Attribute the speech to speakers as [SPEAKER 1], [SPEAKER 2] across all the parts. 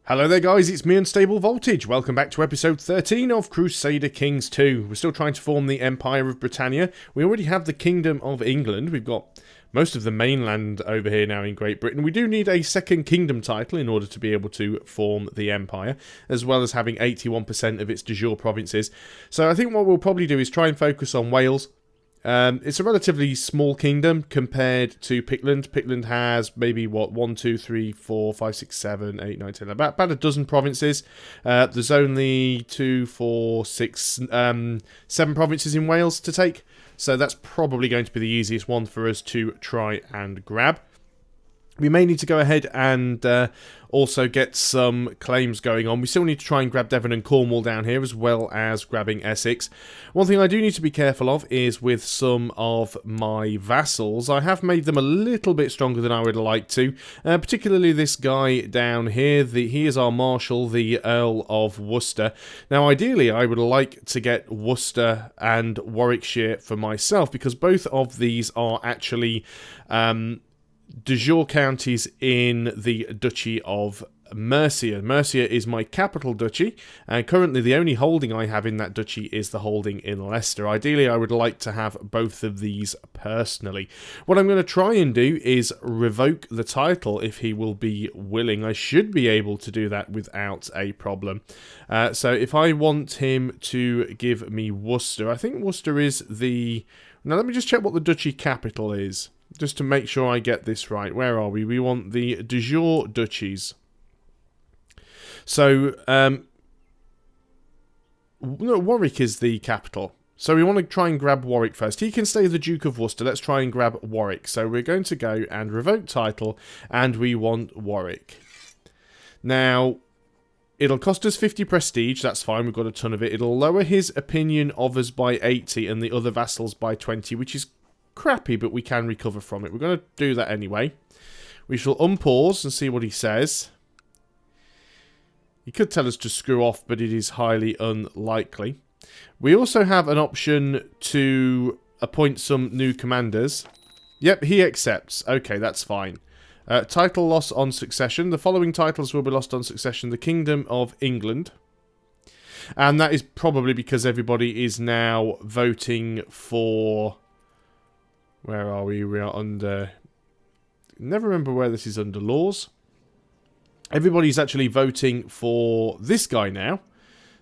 [SPEAKER 1] Hello there guys, it's me Unstable Voltage. Welcome back to episode 13 of Crusader Kings 2. We're still trying to form the Empire of Britannia. We already have the Kingdom of England. We've got most of the mainland over here now in Great Britain. We do need a second kingdom title in order to be able to form the empire, as well as having 81% of its de jure provinces. So I think what we'll probably do is try and focus on Wales. It's a relatively small kingdom compared to Pictland. Pictland has maybe, 1, 2, 3, 4, 5, 6, 7, 8, 9, 10, about a dozen provinces. There's only 2, 4, 6, 7 provinces in Wales to take. So that's probably going to be the easiest one for us to try and grab. We may need to go ahead and also get some claims going on. We still need to try and grab Devon and Cornwall down here, as well as grabbing Essex. One thing I do need to be careful of is with some of my vassals. I have made them a little bit stronger than I would like to. Particularly this guy down here. He is our marshal, the Earl of Worcester. Now, ideally, I would like to get Worcester and Warwickshire for myself, because both of these are actually de jure counties in the Duchy of Mercia. Mercia is my capital duchy, and currently the only holding I have in that duchy is the holding in Leicester. Ideally, I would like to have both of these personally. What I'm going to try and do is revoke the title if he will be willing. I should be able to do that without a problem. So if I want him to give me Worcester, I think Worcester is the... Now let me just check what the duchy capital is, just to make sure I get this right. Where are we? We want the de jure duchies. So, no, Warwick is the capital. So we want to try and grab Warwick first. He can stay the Duke of Worcester. Let's try and grab Warwick. So we're going to go and revoke title, and we want Warwick. Now, it'll cost us 50 prestige. That's fine. We've got a ton of it. It'll lower his opinion of us by 80 and the other vassals by 20, which is crappy, but we can recover from it. We're going to do that anyway. We shall unpause and see what he says. He could tell us to screw off, but it is highly unlikely. We also have an option to appoint some new commanders. Yep, he accepts. Okay, that's fine. Title loss on succession. The following titles will be lost on succession. The Kingdom of England. And that is probably because everybody is now voting for... Where are we? We are under... Never remember where this is under laws. Everybody's actually voting for this guy now.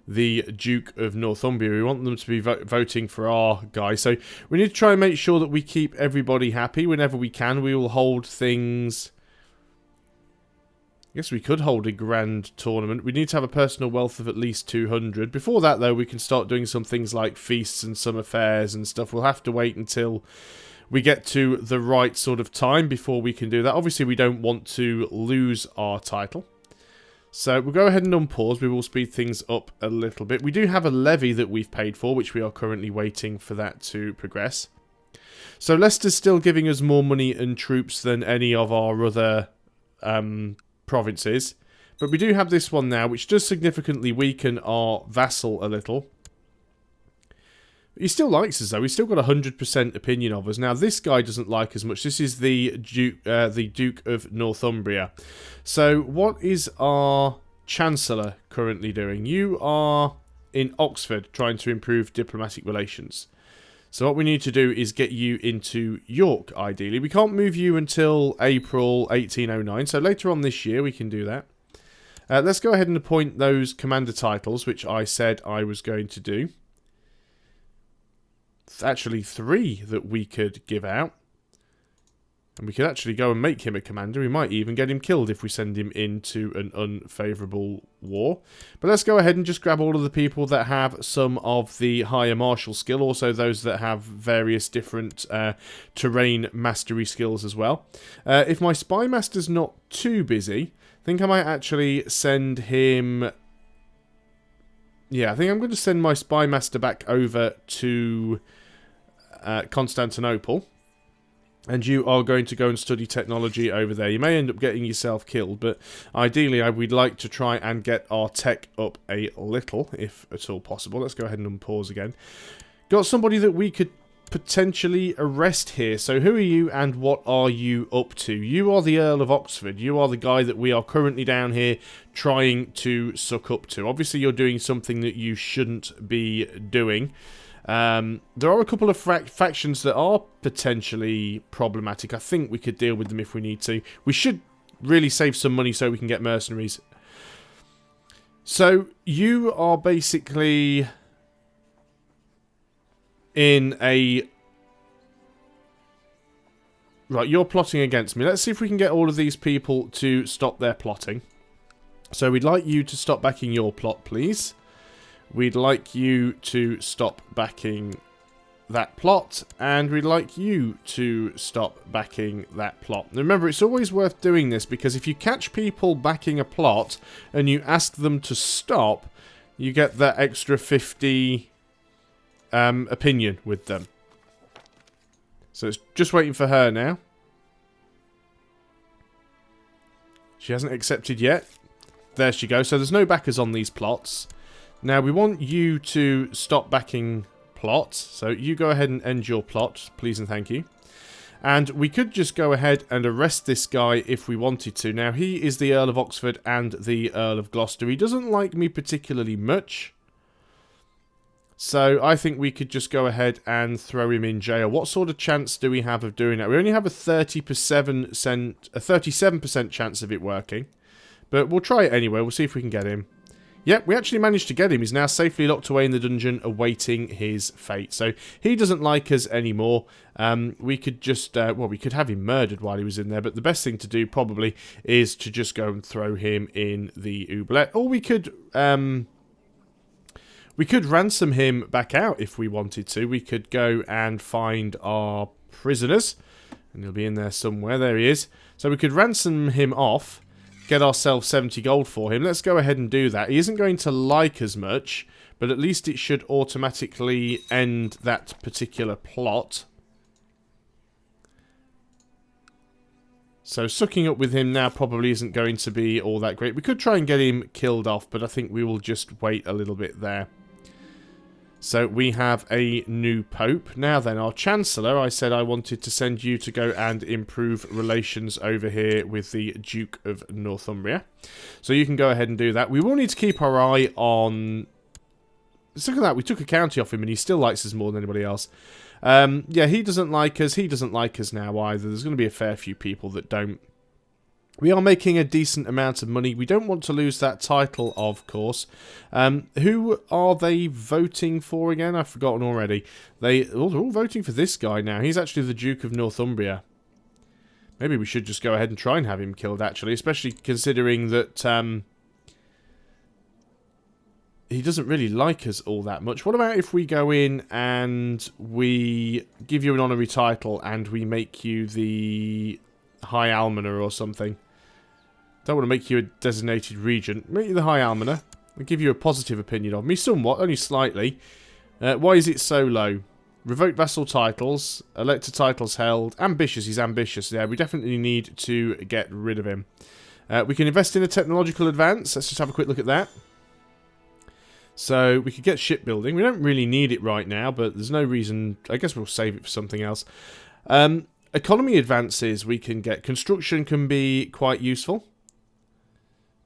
[SPEAKER 1] The Duke of Northumbria. We want them to be voting for our guy. So we need to try and make sure that we keep everybody happy whenever we can. We will hold things... I guess we could hold a grand tournament. We need to have a personal wealth of at least 200. Before that, though, we can start doing some things like feasts and summer fairs and stuff. We'll have to wait until we get to the right sort of time before we can do that. Obviously, we don't want to lose our title. So we'll go ahead and unpause. We will speed things up a little bit. We do have a levy that we've paid for, which we are currently waiting for that to progress. So Leicester's still giving us more money and troops than any of our other provinces. But we do have this one now, which does significantly weaken our vassal a little. He still likes us, though. He's still got 100% opinion of us. Now, this guy doesn't like us much. This is the Duke of Northumbria. So, what is our Chancellor currently doing? You are in Oxford, trying to improve diplomatic relations. So, what we need to do is get you into York, ideally. We can't move you until April 1809, so later on this year we can do that. Let's go ahead and appoint those commander titles, which I said I was going to do. Actually 3 that we could give out. And we could actually go and make him a commander. We might even get him killed if we send him into an unfavourable war. But let's go ahead and just grab all of the people that have some of the higher martial skill. Also those that have various different terrain mastery skills as well. If my spy master's not too busy, I think I might actually send him... Yeah, I think I'm going to send my spy master back over to Constantinople. And you are going to go and study technology over there. You may end up getting yourself killed, but ideally we'd like to try and get our tech up a little, if at all possible. Let's go ahead and unpause again. Got somebody that we could potentially arrest here. So who are you and what are you up to? You are the Earl of Oxford. You are the guy that we are currently down here trying to suck up to. Obviously, you're doing something that you shouldn't be doing. There are a couple of factions that are potentially problematic. I think we could deal with them if we need to. We should really save some money so we can get mercenaries. So you are basically in a... Right, you're plotting against me. Let's see if we can get all of these people to stop their plotting. So we'd like you to stop backing your plot, please. We'd like you to stop backing that plot. And we'd like you to stop backing that plot. Now remember, it's always worth doing this, because if you catch people backing a plot and you ask them to stop, you get that extra 50... opinion with them. So it's just waiting for her now. She hasn't accepted yet. There she goes. So there's no backers on these plots. Now we want you to stop backing plots. So you go ahead and end your plot, please and thank you. And we could just go ahead and arrest this guy if we wanted to. Now he is the Earl of Oxford and the Earl of Gloucester. He doesn't like me particularly much. So I think we could just go ahead and throw him in jail. What sort of chance do we have of doing that? We only have a 37% chance of it working. But we'll try it anyway. We'll see if we can get him. Yep, we actually managed to get him. He's now safely locked away in the dungeon awaiting his fate. So he doesn't like us anymore. We could just, well, we could have him murdered while he was in there. But the best thing to do probably is to just go and throw him in the oubliette. Or we could... we could ransom him back out if we wanted to. We could go and find our prisoners. And he'll be in there somewhere. There he is. So we could ransom him off. Get ourselves 70 gold for him. Let's go ahead and do that. He isn't going to like us much. But at least it should automatically end that particular plot. So sucking up with him now probably isn't going to be all that great. We could try and get him killed off. But I think we will just wait a little bit there. So we have a new pope. Now then, our chancellor, I said I wanted to send you to go and improve relations over here with the Duke of Northumbria. So you can go ahead and do that. We will need to keep our eye on... Let's look at that. We took a county off him and he still likes us more than anybody else. Yeah, he doesn't like us. He doesn't like us now either. There's going to be a fair few people that don't. We are making a decent amount of money. We don't want to lose that title, of course. Who are they voting for again? I've forgotten already. They're all voting for this guy now. He's actually the Duke of Northumbria. Maybe we should just go ahead and try and have him killed, actually. Especially considering that he doesn't really like us all that much. What about if we go in and we give you an honorary title and we make you the High Almoner or something? Don't want to make you a designated regent. Make you the High Almoner. I'll give you a positive opinion of me. Somewhat, only slightly. Why is it so low? Revoked vassal titles. Elector titles held. Ambitious. He's ambitious. Yeah, we definitely need to get rid of him. We can invest in a technological advance. Let's just have a quick look at that. So, we could get shipbuilding. We don't really need it right now, but there's no reason... I guess we'll save it for something else. Economy advances we can get. Construction can be quite useful.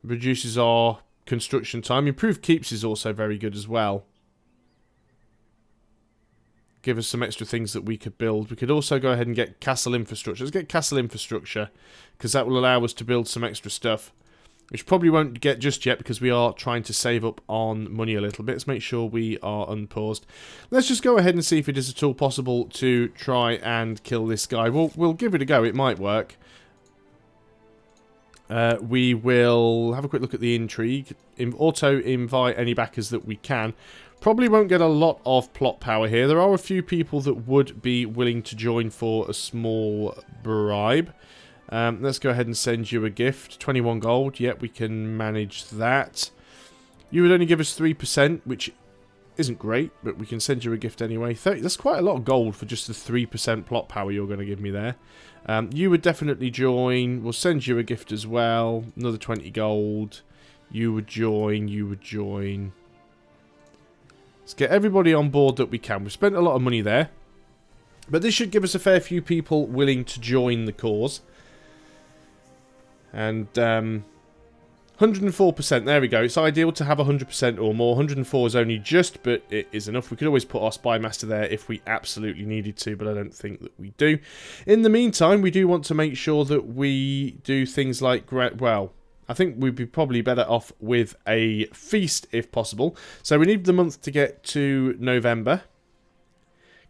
[SPEAKER 1] Reduces our construction time. Improved keeps is also very good as well. Give us some extra things that we could build. We could also go ahead and get castle infrastructure. Let's get castle infrastructure, because that will allow us to build some extra stuff. Which probably won't get just yet, because we are trying to save up on money a little bit. Let's make sure we are unpaused. Let's just go ahead and see if it is at all possible to try and kill this guy. We'll give it a go. It might work. We will have a quick look at the intrigue. Auto-invite any backers that we can. Probably won't get a lot of plot power here. There are a few people that would be willing to join for a small bribe. Let's go ahead and send you a gift. 21 gold. Yep, we can manage that. You would only give us 3%, which isn't great, but we can send you a gift anyway. 30, that's quite a lot of gold for just the 3% plot power you're going to give me there. You would definitely join. We'll send you a gift as well. Another 20 gold. You would join. You would join. Let's get everybody on board that we can. We've spent a lot of money there. But this should give us a fair few people willing to join the cause. And 104%, there we go. It's ideal to have 100% or more. 104 is only just, but it is enough. We could always put our spy master there if we absolutely needed to, but I don't think that we do. In the meantime, we do want to make sure that we do things like, well, I think we'd be probably better off with a feast if possible. So we need the month to get to November.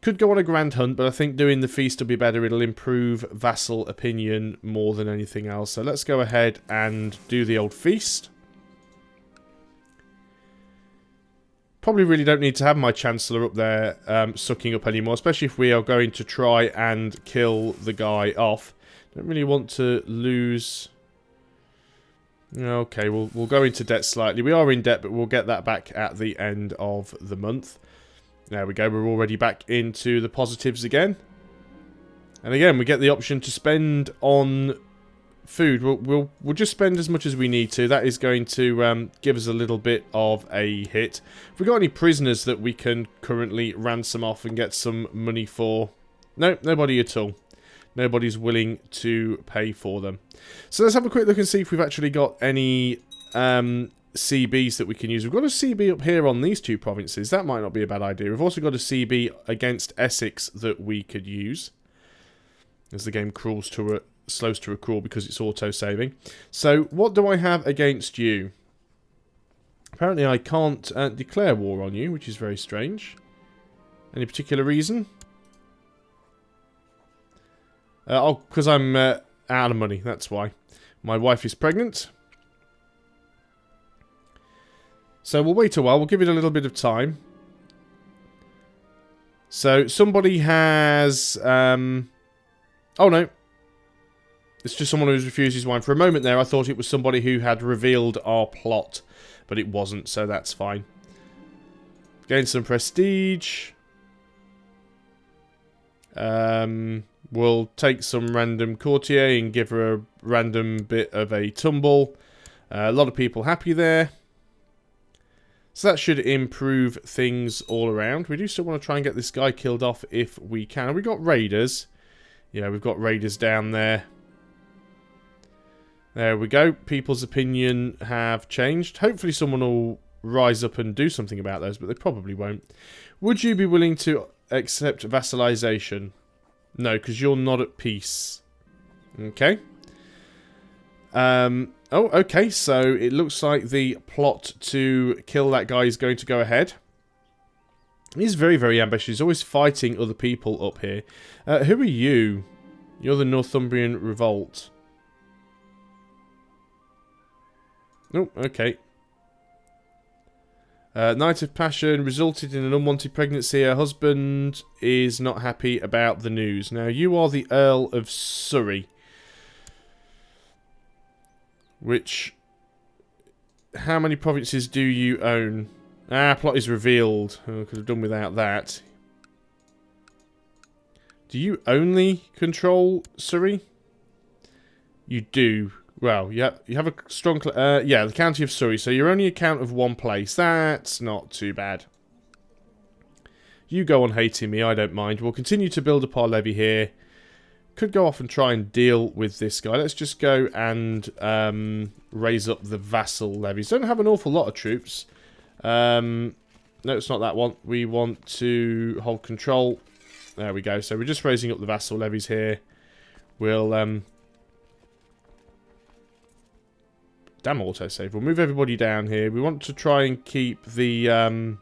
[SPEAKER 1] Could go on a grand hunt, but I think doing the feast will be better. It'll improve vassal opinion more than anything else. So let's go ahead and do the old feast. Probably really don't need to have my Chancellor up there sucking up anymore, especially if we are going to try and kill the guy off. Don't really want to lose... Okay, we'll go into debt slightly. We are in debt, but we'll get that back at the end of the month. There we go, we're already back into the positives again. And again, we get the option to spend on food. We'll just spend as much as we need to. That is going to give us a little bit of a hit. Have we got any prisoners that we can currently ransom off and get some money for? No, nobody at all. Nobody's willing to pay for them. So let's have a quick look and see if we've actually got any... CBs that we can use. We've got a CB up here on these two provinces. That might not be a bad idea. We've also got a CB against Essex that we could use. As the game slows to a crawl because it's auto-saving. So, what do I have against you? Apparently I can't declare war on you, which is very strange. Any particular reason? Oh, because I'm out of money, that's why. My wife is pregnant. So we'll wait a while, we'll give it a little bit of time. So somebody has... oh no. It's just someone who's refused his wine. For a moment there I thought it was somebody who had revealed our plot. But it wasn't, so that's fine. Gain some prestige. We'll take some random courtier and give her a random bit of a tumble. A lot of people happy there. So that should improve things all around. We do still want to try and get this guy killed off if we can. Have we got raiders? Yeah, we've got raiders down there. There we go. People's opinion have changed. Hopefully someone will rise up and do something about those, but they probably won't. Would you be willing to accept vassalization? No, because you're not at peace. Okay. Oh, okay, so it looks like the plot to kill that guy is going to go ahead. He's very, very ambitious. He's always fighting other people up here. Who are you? You're the Northumbrian Revolt. Oh, okay. Night of Passion resulted in an unwanted pregnancy. Her husband is not happy about the news. Now, you are the Earl of Surrey. Which... How many provinces do you own? Ah, plot is revealed. Oh, could have done without that. Do you only control Surrey? You do. Well, you have a strong... yeah, the county of Surrey. So you're only a count of one place. That's not too bad. You go on hating me, I don't mind. We'll continue to build up our levy here. Could go off and try and deal with this guy. Let's just go and raise up the vassal levies. Don't have an awful lot of troops. No, it's not that one. We want to hold control. There we go. So we're just raising up the vassal levies here. We'll... Damn autosave. We'll move everybody down here. We want to try and keep the...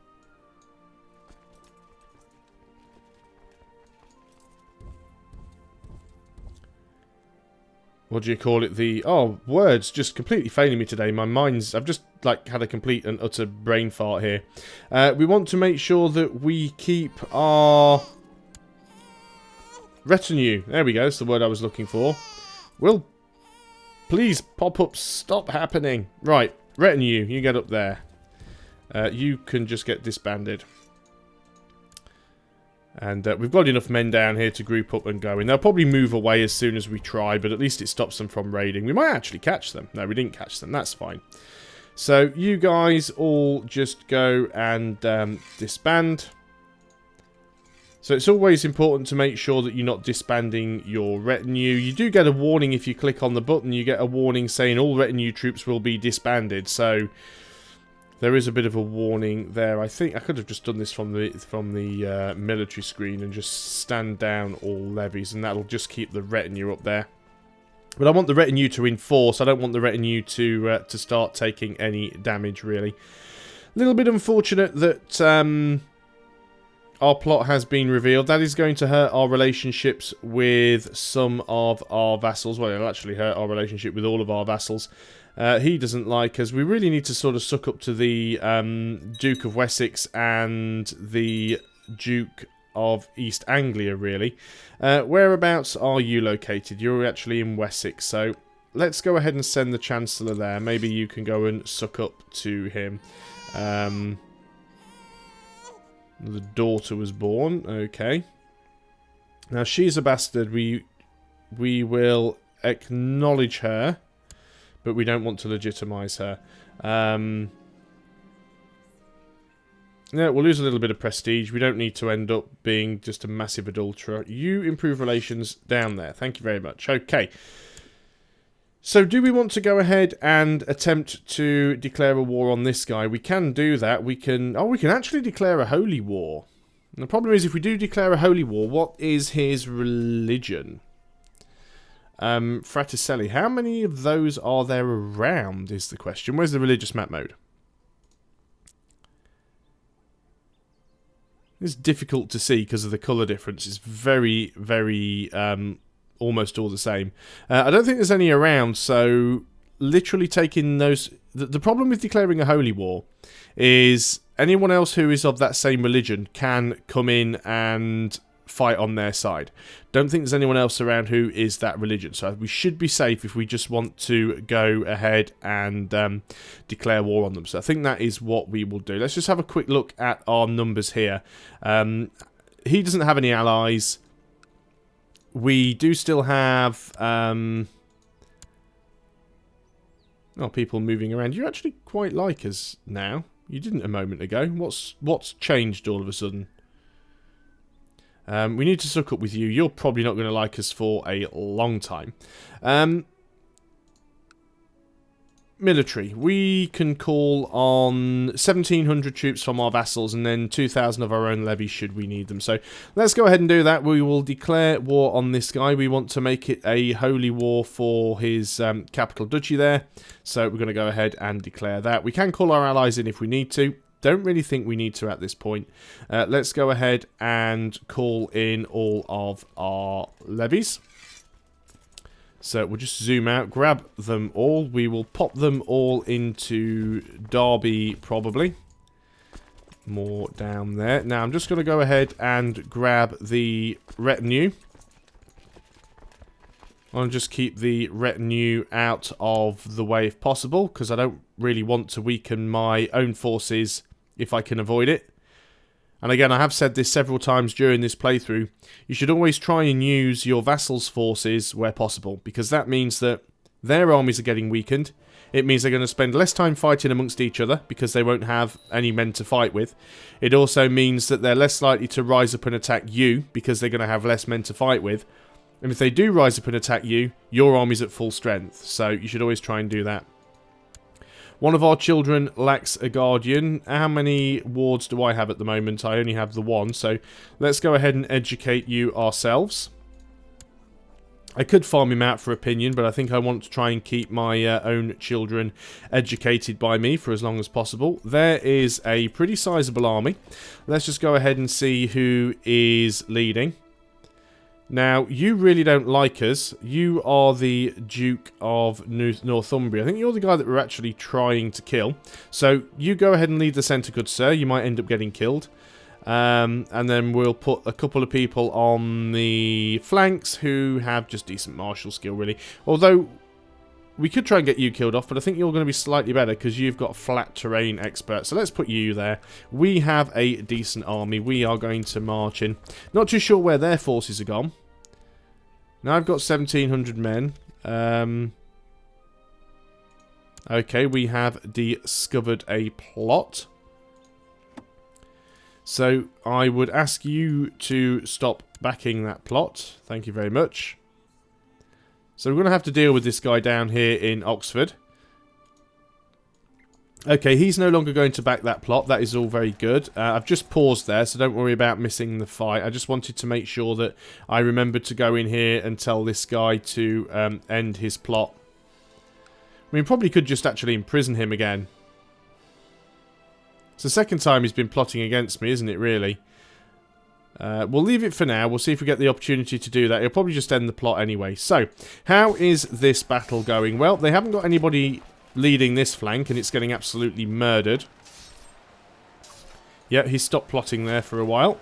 [SPEAKER 1] What do you call it? The... Oh, words just completely failing me today. My mind's... I've just, like, had a complete and utter brain fart here. We want to make sure that we keep our... retinue. There we go. That's the word I was looking for. Will... Please, pop-ups, stop happening. Right, retinue, you get up there. You can just get disbanded. And we've got enough men down here to group up and go. And they'll probably move away as soon as we try, but at least it stops them from raiding. We might actually catch them. No, we didn't catch them. That's fine. So you guys all just go and disband. So it's always important to make sure that you're not disbanding your retinue. You do get a warning if you click on the button. You get a warning saying all retinue troops will be disbanded. So there is a bit of a warning there. I think I could have just done this from the military screen and just stand down all levies, and that'll just keep the retinue up there. But I want the retinue to enforce. I don't want the retinue to start taking any damage, really. A little bit unfortunate that our plot has been revealed. That is going to hurt our relationships with some of our vassals. Well, it'll actually hurt our relationship with all of our vassals. He doesn't like us. We really need to sort of suck up to the Duke of Wessex and the Duke of East Anglia, really. Whereabouts are you located? You're actually in Wessex, so let's go ahead and send the Chancellor there. Maybe you can go and suck up to him. The daughter was born. Okay. Now, she's a bastard. We will acknowledge her, but we don't want to legitimize her. Yeah, we'll lose a little bit of prestige. We don't need to end up being just a massive adulterer. You improve relations down there. Thank you very much. Okay. So, do we want to go ahead and attempt to declare a war on this guy? We can do that. We can actually declare a holy war. And the problem is, if we do declare a holy war, what is his religion? Fraticelli. How many of those are there around, is the question. Where's the religious map mode? It's difficult to see because of the colour difference. It's very, very, almost all the same. I don't think there's any around, so literally taking those... The problem with declaring a holy war is anyone else who is of that same religion can come in and fight on their side. Don't think there's anyone else around who is that religion, so we should be safe if we just want to go ahead and declare war on them. So I think that is what we will do. Let's just have a quick look at our numbers here. He doesn't have any allies. We do still have people moving around. You actually quite like us now. You didn't a moment ago. What's changed all of a sudden? We need to suck up with you. You're probably not going to like us for a long time. Military. We can call on 1,700 troops from our vassals and then 2,000 of our own levies should we need them. So let's go ahead and do that. We will declare war on this guy. We want to make it a holy war for his capital duchy there. So we're going to go ahead and declare that. We can call our allies in if we need to. Don't really think we need to at this point. Let's go ahead and call in all of our levies. So we'll just zoom out, grab them all. We will pop them all into Derby, probably. More down there. Now I'm just going to go ahead and grab the retinue. I'll just keep the retinue out of the way if possible, because I don't really want to weaken my own forces if I can avoid it. And again, I have said this several times during this playthrough, you should always try and use your vassals' forces where possible, because that means that their armies are getting weakened. It means they're going to spend less time fighting amongst each other, because they won't have any men to fight with. It also means that they're less likely to rise up and attack you, because they're going to have less men to fight with. And if they do rise up and attack you, your army's at full strength, so you should always try and do that. One of our children lacks a guardian. How many wards do I have at the moment? I only have the one, so let's go ahead and educate you ourselves. I could farm him out for opinion, but I think I want to try and keep my own children educated by me for as long as possible. There is a pretty sizable army. Let's just go ahead and see who is leading. Now, you really don't like us. You are the Duke of Northumbria. I think you're the guy that we're actually trying to kill. So, you go ahead and lead the centre, good sir. You might end up getting killed. And then we'll put a couple of people on the flanks who have just decent martial skill, really. Although, we could try and get you killed off, but I think you're going to be slightly better because you've got flat terrain expert. So let's put you there. We have a decent army. We are going to march in. Not too sure where their forces are gone. Now I've got 1,700 men. Okay, we have discovered a plot. So I would ask you to stop backing that plot. Thank you very much. So we're going to have to deal with this guy down here in Oxford. Okay, he's no longer going to back that plot. That is all very good. I've just paused there, so don't worry about missing the fight. I just wanted to make sure that I remembered to go in here and tell this guy to end his plot. I mean, probably could just actually imprison him again. It's the second time he's been plotting against me, isn't it, really? We'll leave it for now. We'll see if we get the opportunity to do that. He'll probably just end the plot anyway. So, how is this battle going? Well, they haven't got anybody leading this flank, and it's getting absolutely murdered. Yeah, he stopped plotting there for a while.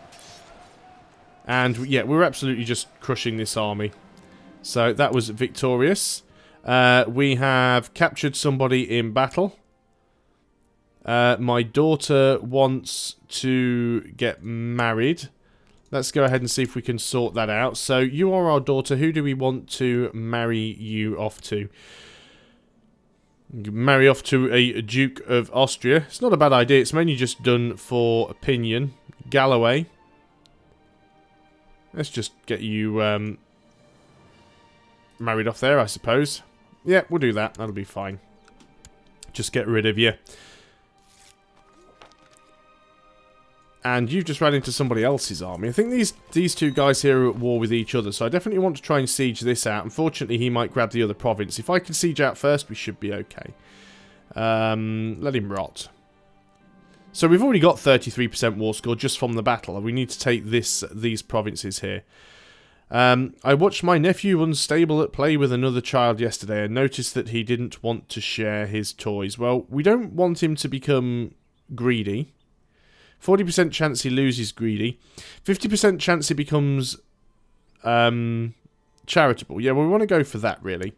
[SPEAKER 1] And, yeah, we're absolutely just crushing this army. So, that was victorious. We have captured somebody in battle. My daughter wants to get married. Let's go ahead and see if we can sort that out. So, you are our daughter. Who do we want to marry you off to? Marry off to a Duke of Austria. It's not a bad idea. It's mainly just done for opinion. Galloway. Let's just get you married off there, I suppose. Yeah, we'll do that. That'll be fine. Just get rid of you. And you've just ran into somebody else's army. I think these two guys here are at war with each other, so I definitely want to try and siege this out. Unfortunately, he might grab the other province. If I can siege out first, we should be okay. Let him rot. So we've already got 33% war score just from the battle. We need to take these provinces here. I watched my nephew unstable at play with another child yesterday and noticed that he didn't want to share his toys. Well, we don't want him to become greedy. 40% chance he loses greedy. 50% chance he becomes charitable. Yeah, well, we want to go for that, really.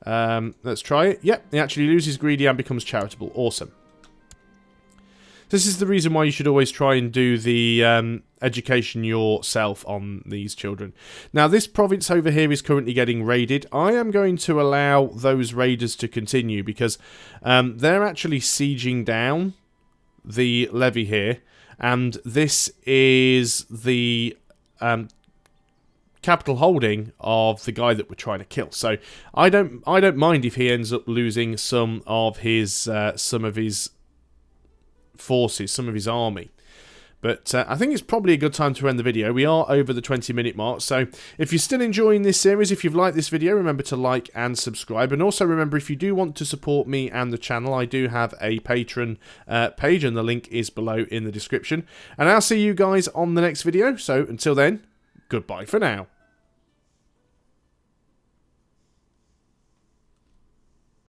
[SPEAKER 1] Let's try it. Yep, he actually loses greedy and becomes charitable. Awesome. This is the reason why you should always try and do the education yourself on these children. Now, this province over here is currently getting raided. I am going to allow those raiders to continue because they're actually sieging down the levy here. And this is the capital holding of the guy that we're trying to kill. So I don't mind if he ends up losing some of his forces, some of his army. But I think it's probably a good time to end the video. We are over the 20-minute mark. So if you're still enjoying this series, if you've liked this video, remember to like and subscribe. And also remember, if you do want to support me and the channel, I do have a Patreon page, and the link is below in the description. And I'll see you guys on the next video. So until then, goodbye for now.